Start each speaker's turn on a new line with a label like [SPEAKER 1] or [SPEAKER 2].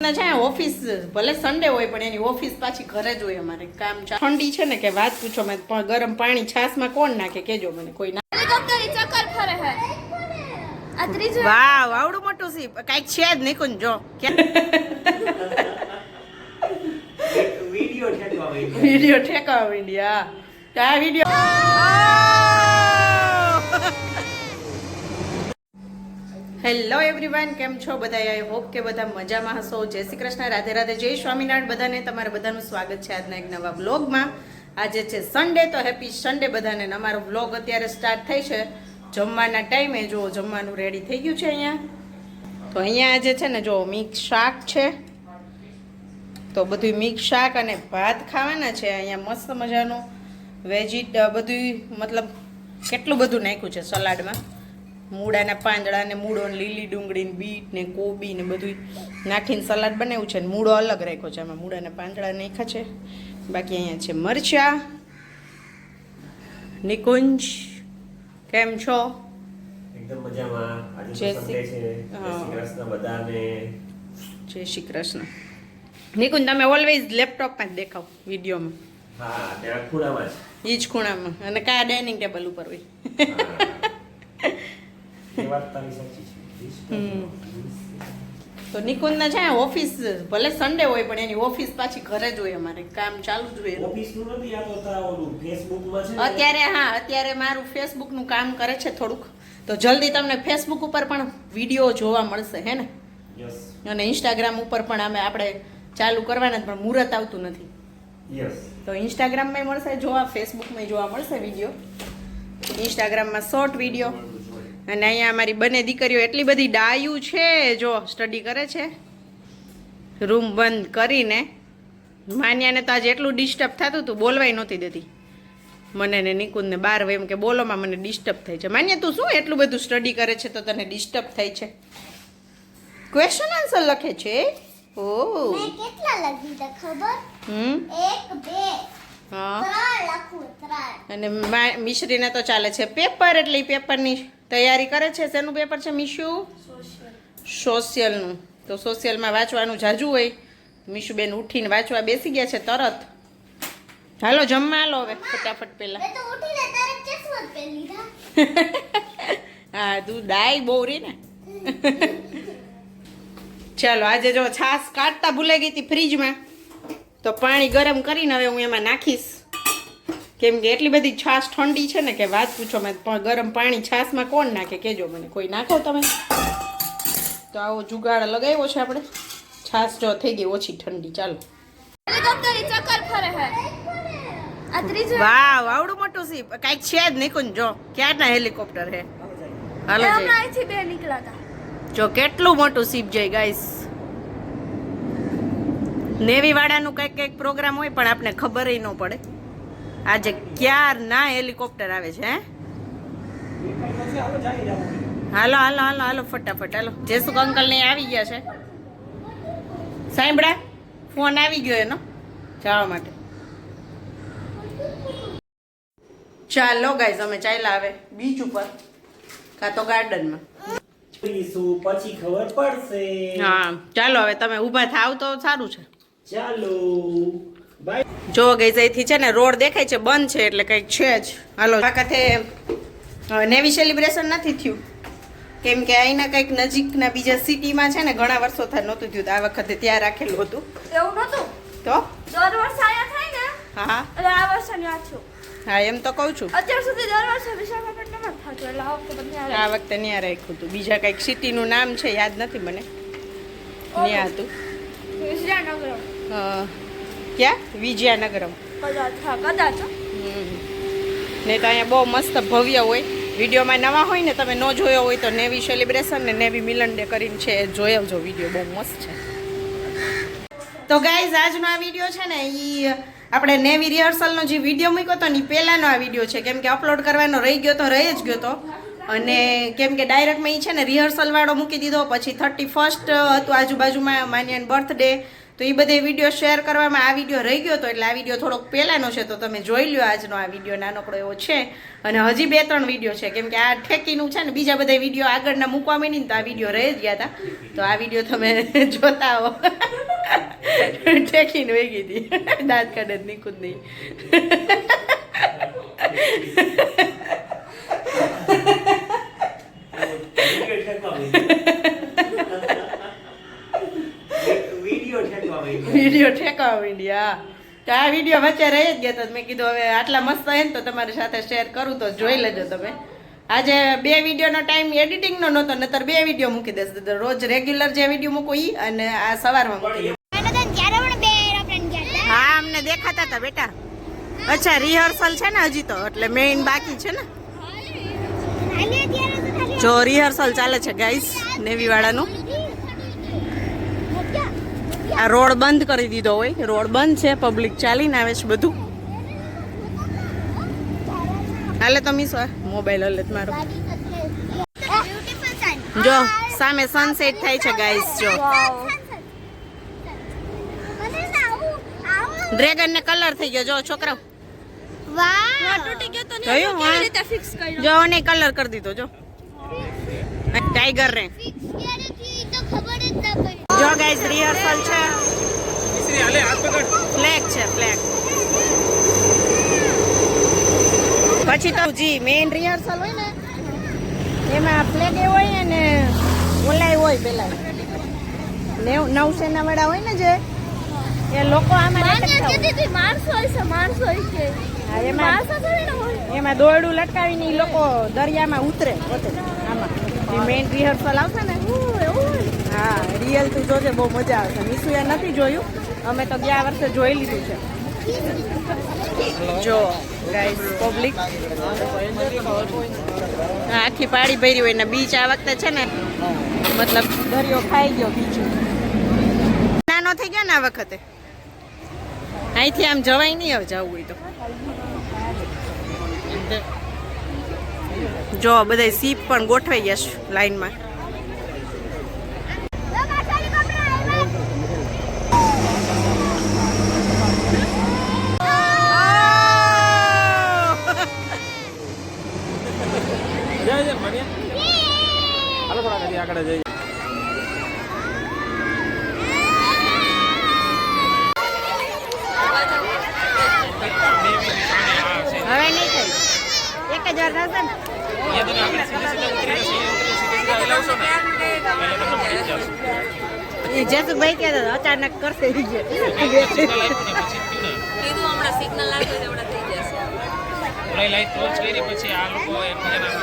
[SPEAKER 1] છે ઓફિસ ભલે સન્ડે હોય પણ એની ઓફિસ પાછી ઘરે જ હોય અમારે કામ ઠંડી છે ને કે વાત પૂછો મેં ગરમ પાણી છાસમાં કોણ નાખે કેજો મને કોઈ ના
[SPEAKER 2] ચક્કર ફરે હે આ ત્રીજો
[SPEAKER 1] વાવ આવડું મોટું સી કાઈક છે જ નહીં કોણ જો વિડિયો ઠેકવા માંડ્યા આ વિડિયો હેલો એવરીવન કેમ છો બધા આઈ હોપ કે બધા મજામાં હશો જય શ્રી કૃષ્ણ રાધે રાધે જય સ્વામિનારાયણ બધાને તમારા બધાનું સ્વાગત છે આજના એક નવા બ્લોગમાં આજે છે સન્ડે તો હેપી સન્ડે બધાને અમારો બ્લોગ અત્યારે સ્ટાર્ટ થઈ છે જમવાના ટાઈમે જો જમવાનું રેડી થઈ ગયું છે અહીંયા તો અહીંયા આજે છે ને જો મિક્સ શાક છે તો બધું મિક્સ શાક અને ભાત ખાવાના છે અહીંયા મસ્ત મજાનું બધું મતલબ કેટલું બધું નાખ્યું છે સલાડમાં મૂળાના પાંદડા ને મૂળો ને લીલી ડુંગળી ને બીટ ને કોબી ને બધું નાખીને સલાડ બનાવ્યું છે ને મૂળો અલગ રાખ્યો છે એમાં મૂળાના પાંદડા નાખ્યા છે બાકી અહીંયા છે મરચા નિકુંજ કેમ છો
[SPEAKER 3] એકદમ મજામાં આજે તો સન્ડે છે જય શ્રી કૃષ્ણ બધાને
[SPEAKER 1] જય શ્રી કૃષ્ણ નિકુંજ તમે ઓલવેઝ લેપટોપમાં જ દેખાવ વિડીયોમાં
[SPEAKER 3] હા ત્યાં ખૂણામાં
[SPEAKER 1] એ જ ખૂણામાં અને કયા ડાઇનિંગ ટેબલ ઉપર હોય
[SPEAKER 3] એ વાત તારી સાચી છે
[SPEAKER 1] તો નિકુંજના છે ઓફિસ ભલે સન્ડે હોય પણ એની ઓફિસ પાછી ઘરે જ હોય અમારે કામ ચાલુ જ હોય
[SPEAKER 3] ઓફિસ નું નથી આ તો તારા ઓલું ફેસબુક માં છે
[SPEAKER 1] અત્યારે મારું ફેસબુક નું કામ કરે છે થોડુંક તો જલ્દી તમને ફેસબુક ઉપર પણ વિડીયો જોવા મળશે હે ને
[SPEAKER 3] યસ
[SPEAKER 1] અને ઇન્સ્ટાગ્રામ ઉપર પણ આપણે ચાલુ કરવાના પણ મુહૂર્ત આવતું નથી
[SPEAKER 3] યસ
[SPEAKER 1] તો ઇન્સ્ટાગ્રામમાં મળશે જોવા ફેસબુકમાં જોવા મળશે વિડીયો ઇન્સ્ટાગ્રામમાં શોર્ટ વિડીયો અને અહીંયા અમારી બંને દીકરીઓ એટલી બધી ડાયું છે જો સ્ટડી કરે છે રૂમ બંધ કરીને માન્યાને તો આજે એટલું ડિસ્ટર્બ થતું હતું બોલવાય નહોતી દેતી મને ને નિકુંજને બાર એમ કે બોલોમાં મને ડિસ્ટર્બ થાય છે માન્યા તું શું એટલું બધું સ્ટડી કરે છે તો તને ડિસ્ટર્બ થાય છે ક્વેશ્ચન આન્સર લખે છે ઓ
[SPEAKER 2] મેં કેટલા લખી તા ખબર 1 2
[SPEAKER 1] હા
[SPEAKER 2] 3 લખું 3
[SPEAKER 1] અને મિશ્રીને તો ચાલે છે પેપર એટલે પેપરની તૈયારી કરે છે શેનું પેપર છે મીશુ સોશિયલનું તો સોશિયલમાં વાંચવાનું જાજુ હોય મીશુબેન ઉઠીને વાંચવા બેસી ગયા છે તરત હાલો જમવા હાલો હવે ફટાફટ પહેલા
[SPEAKER 2] મેં તો ઉઠીને તરત ચશ્મા પહેરી લીધા
[SPEAKER 1] હા તું ડાય બહુ રી ને ચાલો આજે જો છાશ કાઢતા ભૂલાઈ ગઈ હતી ફ્રીજમાં તો પાણી ગરમ કરીને હવે હું એમાં નાખીશ કેમ કે એટલી બધી છાશ ઠંડી છે ને કે વાત પૂછો મેં પણ ગરમ પાણી છાશમાં કોણ નાખે કેજો મને કોઈ નાખો તમે તો આવો જુગાડ લગાવ્યો છે આપણે છાશ જો થઈ ગઈ ઓછી ઠંડી ચાલો
[SPEAKER 2] હેલિકોપ્ટર ચક્કર ફરે હે આ ત્રીજો
[SPEAKER 1] વાવ આવડું મોટું સી કાઈક છે જ નહીં કોણ જો ક્યારના હેલિકોપ્ટર હે હાલો
[SPEAKER 2] હમણાં
[SPEAKER 1] જઈ
[SPEAKER 2] અહીંથી બે નીકળ્યા હતા
[SPEAKER 1] જો કેટલું મોટું સીપ જાય ગાઈસ નેવી વાળાનું કંઈક પ્રોગ્રામ હોય પણ આપણે ખબર ન પડે આજે ક્યારના હેલિકોપ્ટર આવે છે હે હાલો હાલો હાલો હાલો ફટાફટ હાલો જેસુક અંકલ ને આવી ગયા છે સાંભળા ફોન આવી ગયો એનો જવા માટે ચાલો ગાઈસ અમે ચાલ્યા આવે બીચ ઉપર કાં તો ગાર્ડનમાં
[SPEAKER 3] પછી ખબર પડશે
[SPEAKER 1] હા ચાલો હવે તમે ઊભા થાવ તો સારું છે
[SPEAKER 3] ચાલો બાય
[SPEAKER 1] જો ગઈ અહીંથી છે ને રોડ દેખાય છે બંધ છે એટલે કંઈક છે જ હાલો આ વખતે નેવી સેલિબ્રેશન નથી થયું કેમ કે અહીંના કંઈક નજીકના બીજા સિટીમાં છે ને ઘણા વર્ષો થાય નહોતું થયું આ વખતે ત્યાં રાખેલું હતું
[SPEAKER 2] એવું નહોતું
[SPEAKER 1] તો
[SPEAKER 2] દર વર્ષે આયા થાય ને
[SPEAKER 1] હા
[SPEAKER 2] એટલે આ વર્ષે ની વાંચ્યું
[SPEAKER 1] હા એમ તો કહું છું
[SPEAKER 2] અત્યાર સુધી દર વર્ષે વિશાખાપટ્ટનમ જ થતું એટલે આ વખતે બંને
[SPEAKER 1] આ વખતે ત્યાં રાખ્યું હતું બીજા કંઈક સિટીનું નામ છે યાદ નથી મને ત્યાં હતું
[SPEAKER 2] વિજયનગરમ
[SPEAKER 1] ક્યાં વિજયાનગરમ
[SPEAKER 2] કદાચ હા કદાચ
[SPEAKER 1] ને તો અહીંયા બહુ મસ્ત ભવ્ય હોય વિડીયોમાં નવા હોય ને તમે ન જોયો હોય તો નેવી સેલિબ્રેશન ને નેવી મિલન ડે કરીને છે જોઈ આવજો વિડીયો બહુ મસ્ત છે તો ગાઈઝ આજનો આ વિડીયો છે ને એ આપણે નેવી રિહર્સલનો જે વિડીયો મૂક્યો હતો ને એ પહેલાંનો આ વિડીયો છે કેમ કે અપલોડ કરવાનો રહી ગયો તો રહી જ ગયો તો અને કેમ કે ડાયરેક્ટમાં એ છે ને રિહર્સલ વાળો મૂકી દીધો પછી 31st હતું આજુબાજુમાં માન્યાની બર્થડે તો એ બધે વિડીયો શેર કરવામાં આ વિડીયો રહી ગયો હતો, એટલે આ વિડીયો થોડોક પહેલાંનો છે, તો તમે જોઈ લ્યો આજનો આ વિડીયો નાનકડો એવો છે. અને હજી 2-3 વિડીયો છે, કેમ કે આ ઠેકીનું છે ને બીજા બધા વિડીયો આગળના મૂકવા માંડી ને તો આ વિડીયો રહી જ ગયા હતા. તો આ વિડીયો તમે જોતા હો. ઠેકીને વેગી હતી, દાંત કાઢે નીકું જ નહીં. વિડીયો ઠેકવા માંડ્યા. તો આ વિડીયો વચ્ચે રહી જ ગયા, તો મેં કીધું હવે આટલા મસ્ત હે ને તો તમારી સાથે શેર કરું, તો જોઈ લેજો તમે. આજે 2 વિડીયોનો ટાઈમ એડિટિંગનો નહોતો, નતર 2 વિડીયો મૂકી દેશે. રોજ રેગ્યુલર જે વિડીયો મૂકું ઈ અને આ સવારમાં મૂકી. હા, અમને દેખાતા હતા બેટા. અચ્છા, રિહર્સલ છે ને હજી તો, એટલે મેઇન બાકી છે ને. જો રિહર્સલ ચાલે છે ગાઈસ, નેવી વાળાનું. આ રોડ બંધ કરી દીધો હોય, રોડ બંધ છે, પબ્લિક ચાલીને આવે છે બધું. હાલે તો મીસો મોબાઈલ હલે મારો. જો સામે સનસેટ થાય છે ગાઈસ. જો ડ્રેગન ને કલર થઈ ગયો. જો છોકરાઓ, જો ને કલર કરી દીધો. જો ટાઈગર ને જો ગાઈસ રિહર્સલ છે. ફ્લેગ છે, ફ્લેગ. પછી તો જી મેઇન રિહર્સલ હોય ને એમાં ફ્લેગ એ હોય ને ઓલાય હોય પેલા નૌસેના વાળા હોય ને જે એ લોકો આમાં એમાં દોરડું લટકાવીને ઈ લોકો દરિયામાં ઉતરે પોતે. આમાં મેઇન રિહર્સલ આવશે ને. હા, રિયલ તું જોજે, બહુ મજા આવશે. મીસુએ નથી જોયું, અમે તો ગયા વર્ષે જોઈ લીધું છે. જો ગાઈસ પબ્લિક આખી પાડી ભરી હોય ને બીચ આ વખતે છે ને, મતલબ દરિયો ખાઈ ગયો. બીચ નાનો થઈ ગયો ને આ વખતે. અહીંથી આમ જવાય નહીં, હવે જવું હોય તો. જો બધા સીપ પણ ગોઠવાઈ ગયા છે લાઈનમાં.
[SPEAKER 4] આગળ જઈએ.
[SPEAKER 1] હવે નહીં થઈ, એક જ વાર થશે ને. જસુભાઈ કહેતા હતા અચાનક કરશે.
[SPEAKER 4] લાઈટ ટોર્ચ કરી પછી આ લોકો એકબીજાના